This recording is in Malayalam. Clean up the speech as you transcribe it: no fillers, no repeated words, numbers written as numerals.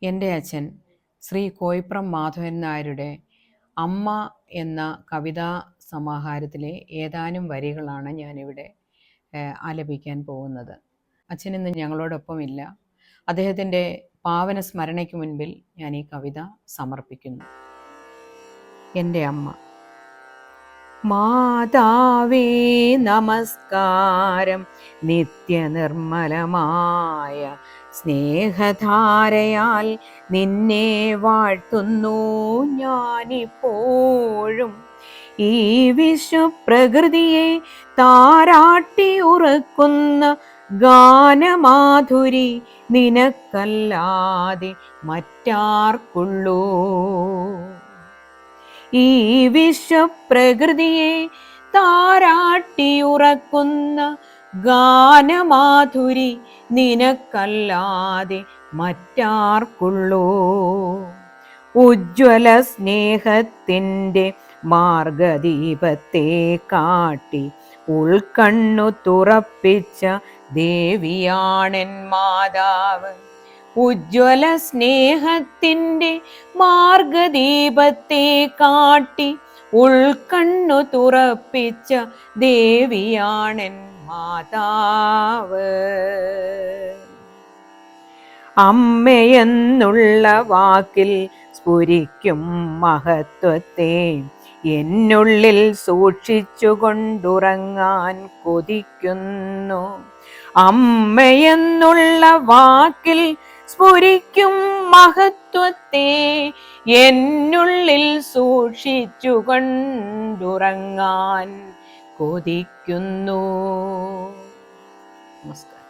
എൻ്റെ അച്ഛൻ ശ്രീ കോയിപ്രം മാധവൻ നായരുടെ അമ്മ എന്ന കവിതാ സമാഹാരത്തിലെ ഏതാനും വരികളാണ് ഞാനിവിടെ ആലപിക്കാൻ പോകുന്നത്. അച്ഛൻ ഇന്ന് ഞങ്ങളോടൊപ്പമില്ല. അദ്ദേഹത്തിൻ്റെ പാവന സ്മരണയ്ക്ക് മുൻപിൽ ഞാൻ ഈ കവിത സമർപ്പിക്കുന്നു. എൻ്റെ അമ്മ. മാതാവേ നമസ്കാരം, നിത്യനിർമ്മലമായ സ്നേഹധാരയാൽ നിന്നെ വാഴ്ത്തുന്നു ഞാനിപ്പോഴും. ഈ വിശ്വപ്രകൃതിയെ താരാട്ടി ഉറക്കുന്ന ഗാനമാധുരി നിനക്കല്ലാതെ മറ്റാർക്കുള്ളൂ. ഈ വിശ്വപ്രകൃതിയെ താരാട്ടിയുറക്കുന്ന ഗാനമാധുരി നിനക്കല്ലാതെ മറ്റാർക്കുള്ളൂ. ഉജ്ജ്വല സ്നേഹത്തിൻ്റെ മാർഗദീപത്തെ കാട്ടി ഉൾക്കണ്ണു തുറപ്പിച്ച ദേവിയാണെൻ മാതാവ്. ഉജ്ജ്വല സ്നേഹത്തിൻ്റെ മാർഗദീപത്തെ കാട്ടി ഉൾക്കണ്ണു തുറപ്പിച്ച ദേവിയാണെൻ മാതാവ്. അമ്മയെന്നുള്ള വാക്കിൽ സ്ഫുരിക്കും മഹത്വത്തെ എന്നുള്ളിൽ സൂക്ഷിച്ചുകൊണ്ടുറങ്ങാൻ കൊതിക്കുന്നു. അമ്മയെന്നുള്ള വാക്കിൽ സ്ഫുരിക്കും മഹത്വത്തെ എന്നുള്ളിൽ സൂക്ഷിച്ചുകൊണ്ടുറങ്ങാൻ കൊതിക്കുന്നു. നമസ്കാരം.